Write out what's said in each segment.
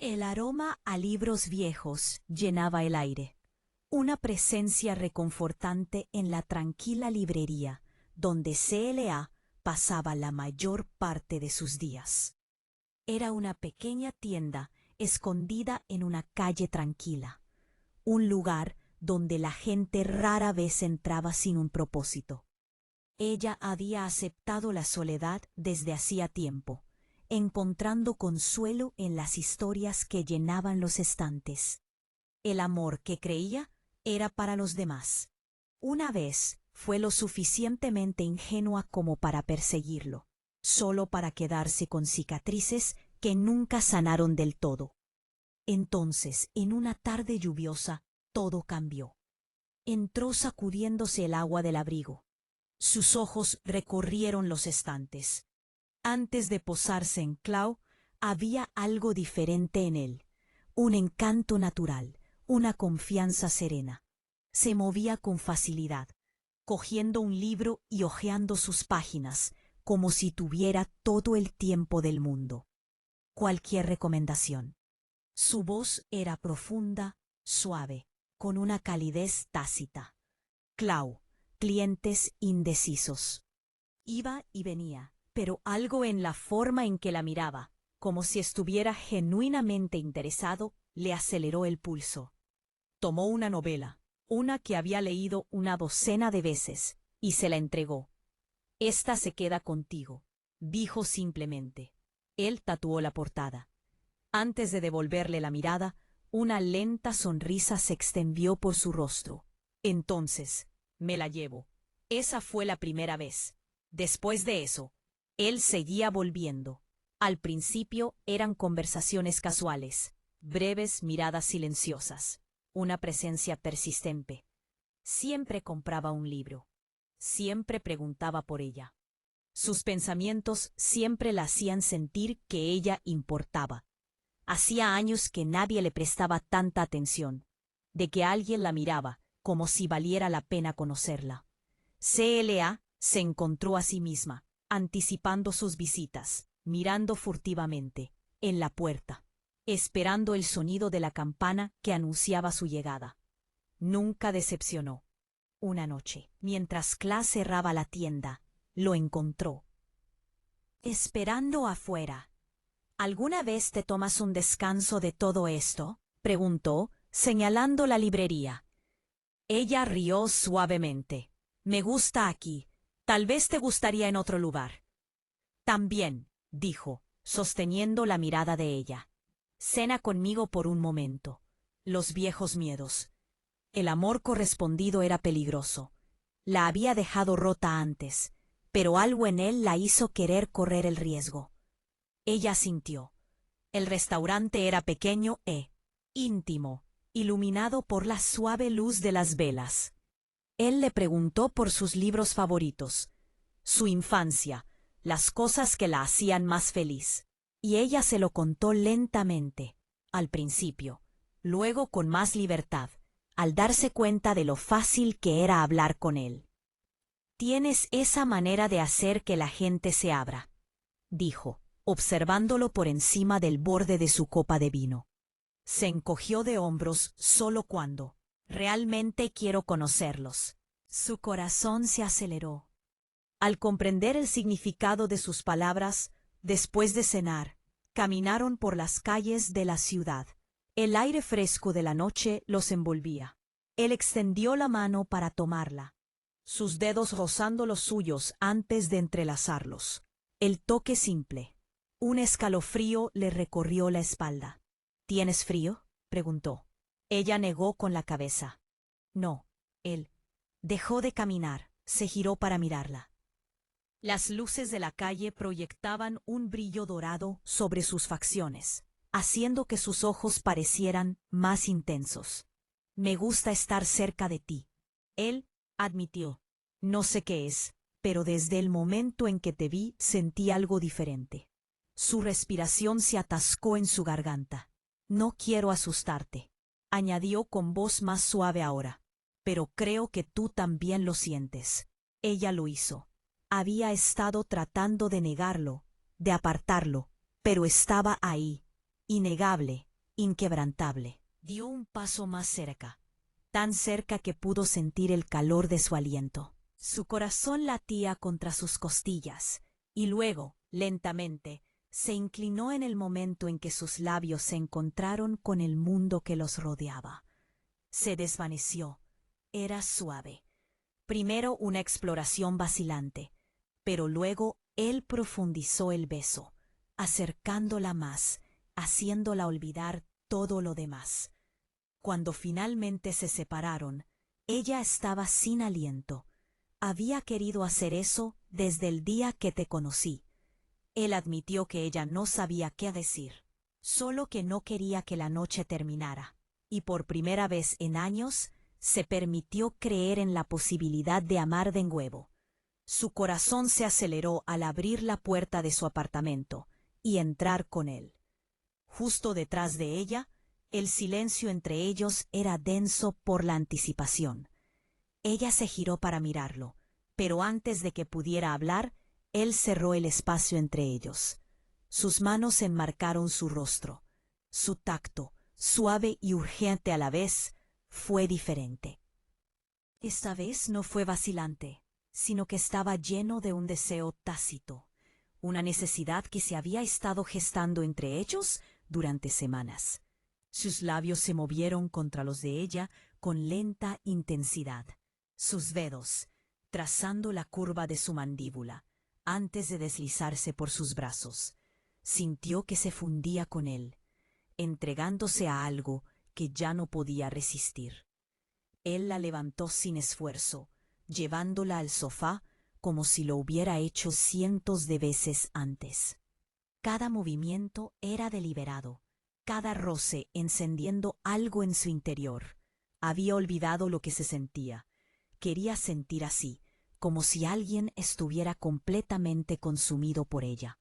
El aroma a libros viejos llenaba el aire, una presencia reconfortante en la tranquila librería donde CLA pasaba la mayor parte de sus días. Era una pequeña tienda escondida en una calle tranquila, un lugar donde la gente rara vez entraba sin un propósito. Ella había aceptado la soledad desde hacía tiempo, encontrando consuelo en las historias que llenaban los estantes. El amor que creía era para los demás. Una vez fue lo suficientemente ingenua como para perseguirlo, solo para quedarse con cicatrices que nunca sanaron del todo. Entonces, en una tarde lluviosa, todo cambió. Entró sacudiéndose el agua del abrigo. Sus ojos recorrieron los estantes. Antes de posarse en Clau, había algo diferente en él, un encanto natural, una confianza serena. Se movía con facilidad, cogiendo un libro y hojeando sus páginas, como si tuviera todo el tiempo del mundo. Cualquier recomendación. Su voz era profunda, suave, con una calidez tácita. Clau, clientes indecisos. Iba y venía, pero algo en la forma en que la miraba, como si estuviera genuinamente interesado, le aceleró el pulso. Tomó una novela, una que había leído una docena de veces, y se la entregó. «Esta se queda contigo», dijo simplemente. Él tatuó la portada. Antes de devolverle la mirada, una lenta sonrisa se extendió por su rostro. «Entonces, me la llevo». Esa fue la primera vez. Después de eso, él seguía volviendo. Al principio eran conversaciones casuales, breves miradas silenciosas, una presencia persistente. Siempre compraba un libro. Siempre preguntaba por ella. Sus pensamientos siempre la hacían sentir que ella importaba. Hacía años que nadie le prestaba tanta atención, de que alguien la miraba como si valiera la pena conocerla. CLA se encontró a sí misma, anticipando sus visitas, mirando furtivamente, en la puerta, esperando el sonido de la campana que anunciaba su llegada. Nunca decepcionó. Una noche, mientras Cla cerraba la tienda, lo encontró. «Esperando afuera. ¿Alguna vez te tomas un descanso de todo esto?», preguntó, señalando la librería. Ella rió suavemente. «Me gusta aquí. Tal vez te gustaría en otro lugar». «También», dijo, sosteniendo la mirada de ella. «Cena conmigo por un momento». Los viejos miedos. El amor correspondido era peligroso. La había dejado rota antes, pero algo en él la hizo querer correr el riesgo. Ella sintió. El restaurante era pequeño e íntimo, iluminado por la suave luz de las velas. Él le preguntó por sus libros favoritos, su infancia, las cosas que la hacían más feliz. Y ella se lo contó lentamente, al principio, luego con más libertad, al darse cuenta de lo fácil que era hablar con él. «Tienes esa manera de hacer que la gente se abra», dijo, observándolo por encima del borde de su copa de vino. Se encogió de hombros solo cuando «realmente quiero conocerlos». Su corazón se aceleró. Al comprender el significado de sus palabras, después de cenar, caminaron por las calles de la ciudad. El aire fresco de la noche los envolvía. Él extendió la mano para tomarla, sus dedos rozando los suyos antes de entrelazarlos. El toque simple. Un escalofrío le recorrió la espalda. «¿Tienes frío?», preguntó. Ella negó con la cabeza. «No». Él dejó de caminar, se giró para mirarla. Las luces de la calle proyectaban un brillo dorado sobre sus facciones, haciendo que sus ojos parecieran más intensos. «Me gusta estar cerca de ti», él admitió. «No sé qué es, pero desde el momento en que te vi sentí algo diferente». Su respiración se atascó en su garganta. «No quiero asustarte», añadió con voz más suave ahora, «pero creo que tú también lo sientes». Ella lo hizo. Había estado tratando de negarlo, de apartarlo, pero estaba ahí, innegable, inquebrantable. Dio un paso más cerca, tan cerca que pudo sentir el calor de su aliento. Su corazón latía contra sus costillas, y luego, lentamente, se inclinó en el momento en que sus labios se encontraron con el mundo que los rodeaba. Se desvaneció. Era suave. Primero una exploración vacilante, pero luego él profundizó el beso, acercándola más, haciéndola olvidar todo lo demás. Cuando finalmente se separaron, ella estaba sin aliento. Había querido hacer eso desde el día que te conocí. Él admitió que ella no sabía qué decir, solo que no quería que la noche terminara, y por primera vez en años se permitió creer en la posibilidad de amar de nuevo. Su corazón se aceleró al abrir la puerta de su apartamento y entrar con él. Justo detrás de ella, el silencio entre ellos era denso por la anticipación. Ella se giró para mirarlo, pero antes de que pudiera hablar, él cerró el espacio entre ellos. Sus manos enmarcaron su rostro. Su tacto, suave y urgente a la vez, fue diferente. Esta vez no fue vacilante, sino que estaba lleno de un deseo tácito, una necesidad que se había estado gestando entre ellos durante semanas. Sus labios se movieron contra los de ella con lenta intensidad, sus dedos trazando la curva de su mandíbula, antes de deslizarse por sus brazos. Sintió que se fundía con él, entregándose a algo que ya no podía resistir. Él la levantó sin esfuerzo, llevándola al sofá como si lo hubiera hecho cientos de veces antes. Cada movimiento era deliberado, cada roce encendiendo algo en su interior. Había olvidado lo que se sentía. Quería sentir así, como si alguien estuviera completamente consumido por ella.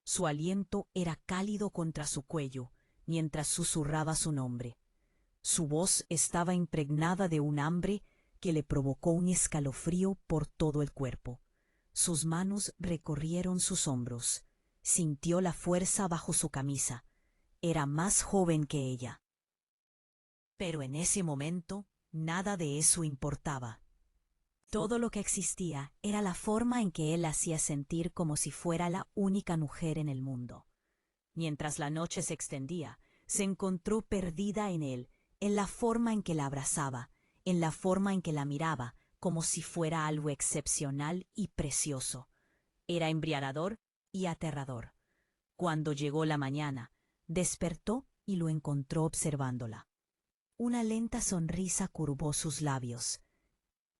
Su aliento era cálido contra su cuello, mientras susurraba su nombre. Su voz estaba impregnada de un hambre que le provocó un escalofrío por todo el cuerpo. Sus manos recorrieron sus hombros. Sintió la fuerza bajo su camisa. Era más joven que ella. Pero en ese momento, nada de eso importaba. Todo lo que existía era la forma en que él la hacía sentir como si fuera la única mujer en el mundo. Mientras la noche se extendía, se encontró perdida en él, en la forma en que la abrazaba, en la forma en que la miraba, como si fuera algo excepcional y precioso. Era embriagador y aterrador. Cuando llegó la mañana, despertó y lo encontró observándola. Una lenta sonrisa curvó sus labios.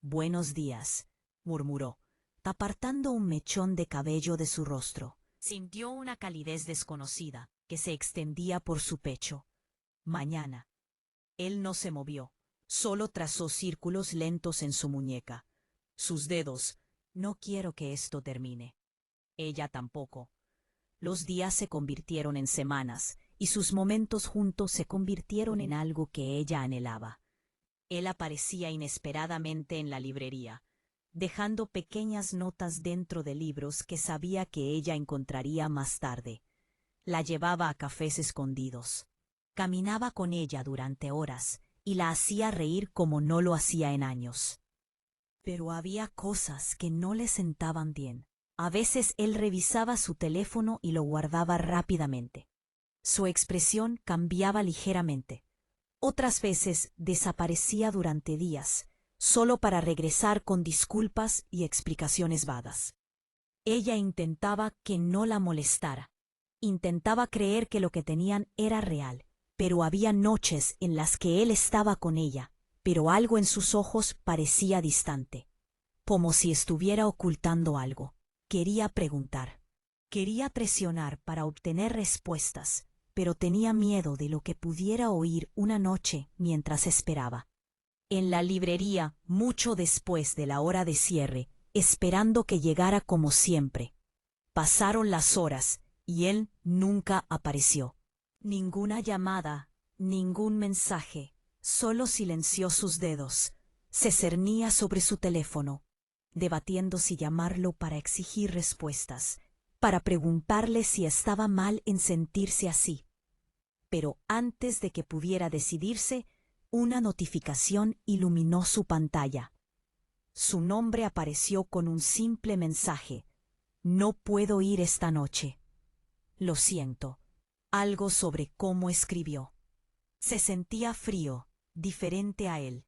«Buenos días», murmuró, apartando un mechón de cabello de su rostro. Sintió una calidez desconocida que se extendía por su pecho. «Mañana». Él no se movió, solo trazó círculos lentos en su muñeca. Sus dedos, «No quiero que esto termine». Ella tampoco. Los días se convirtieron en semanas, y sus momentos juntos se convirtieron en algo que ella anhelaba. Él aparecía inesperadamente en la librería, dejando pequeñas notas dentro de libros que sabía que ella encontraría más tarde. La llevaba a cafés escondidos. Caminaba con ella durante horas y la hacía reír como no lo hacía en años. Pero había cosas que no le sentaban bien. A veces él revisaba su teléfono y lo guardaba rápidamente. Su expresión cambiaba ligeramente. Otras veces desaparecía durante días, solo para regresar con disculpas y explicaciones vagas. Ella intentaba que no la molestara. Intentaba creer que lo que tenían era real, pero había noches en las que él estaba con ella, pero algo en sus ojos parecía distante, como si estuviera ocultando algo. Quería preguntar, quería presionar para obtener respuestas, pero tenía miedo de lo que pudiera oír una noche mientras esperaba. En la librería, mucho después de la hora de cierre, esperando que llegara como siempre. Pasaron las horas y él nunca apareció. Ninguna llamada, ningún mensaje, solo silenció sus dedos. Se cernía sobre su teléfono, debatiendo si llamarlo para exigir respuestas, para preguntarle si estaba mal en sentirse así. pero antes de que pudiera decidirse, una notificación iluminó su pantalla. Su nombre apareció con un simple mensaje: «No puedo ir esta noche. Lo siento». Algo sobre cómo escribió. Se sentía frío, diferente a él.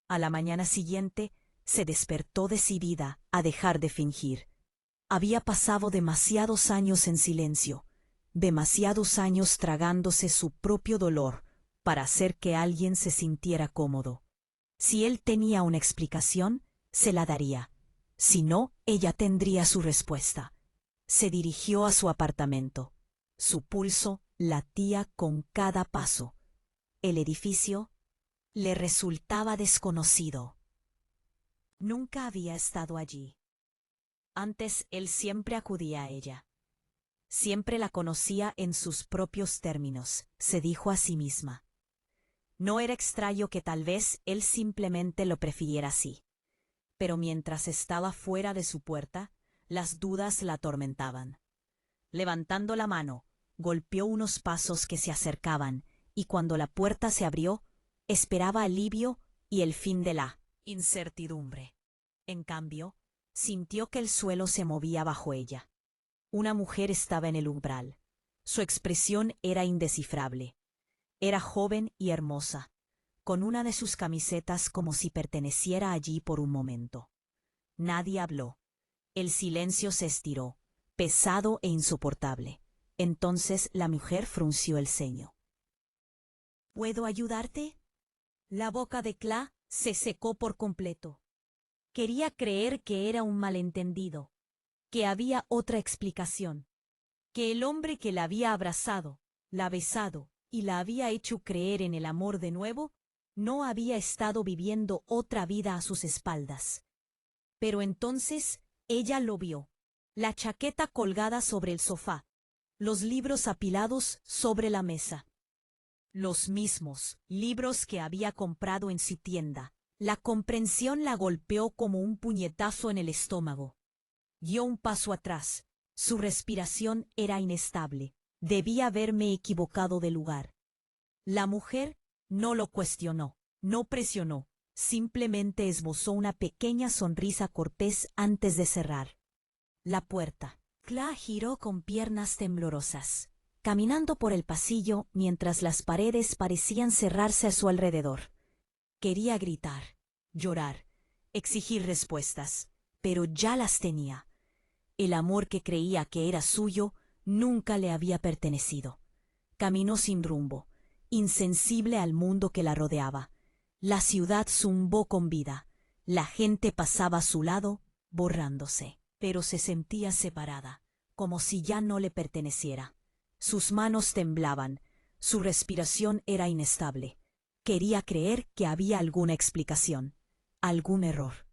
A la mañana siguiente, se despertó decidida a dejar de fingir. Había pasado demasiados años en silencio, demasiados años tragándose su propio dolor para hacer que alguien se sintiera cómodo. Si él tenía una explicación, se la daría. Si no, ella tendría su respuesta. Se dirigió a su apartamento. Su pulso latía con cada paso. El edificio le resultaba desconocido. Nunca había estado allí. Antes él siempre acudía a ella. Siempre la conocía en sus propios términos, se dijo a sí misma. No era extraño que tal vez él simplemente lo prefiriera así. Pero mientras estaba fuera de su puerta, las dudas la atormentaban. Levantando la mano, golpeó unos pasos que se acercaban, y cuando la puerta se abrió, esperaba alivio y el fin de la incertidumbre. En cambio, sintió que el suelo se movía bajo ella. Una mujer estaba en el umbral. Su expresión era indescifrable. Era joven y hermosa, con una de sus camisetas como si perteneciera allí por un momento. Nadie habló. El silencio se estiró, pesado e insoportable. Entonces la mujer frunció el ceño. ¿Puedo ayudarte? La boca de Cla se secó por completo. Quería creer que era un malentendido, que había otra explicación, que el hombre que la había abrazado, la besado y la había hecho creer en el amor de nuevo, no había estado viviendo otra vida a sus espaldas. Pero entonces ella lo vio, la chaqueta colgada sobre el sofá, los libros apilados sobre la mesa. Los mismos libros que había comprado en su tienda. La comprensión la golpeó como un puñetazo en el estómago. Dio un paso atrás. Su respiración era inestable. Debía haberme equivocado de lugar. La mujer no lo cuestionó, no presionó, simplemente esbozó una pequeña sonrisa cortés antes de cerrar la puerta. Cla giró con piernas temblorosas, caminando por el pasillo mientras las paredes parecían cerrarse a su alrededor. Quería gritar, llorar, exigir respuestas, pero ya las tenía. El amor que creía que era suyo nunca le había pertenecido. Caminó sin rumbo, insensible al mundo que la rodeaba. La ciudad zumbó con vida. La gente pasaba a su lado, borrándose, pero se sentía separada, como si ya no le perteneciera. Sus manos temblaban, su respiración era inestable. Quería creer que había alguna explicación, algún error.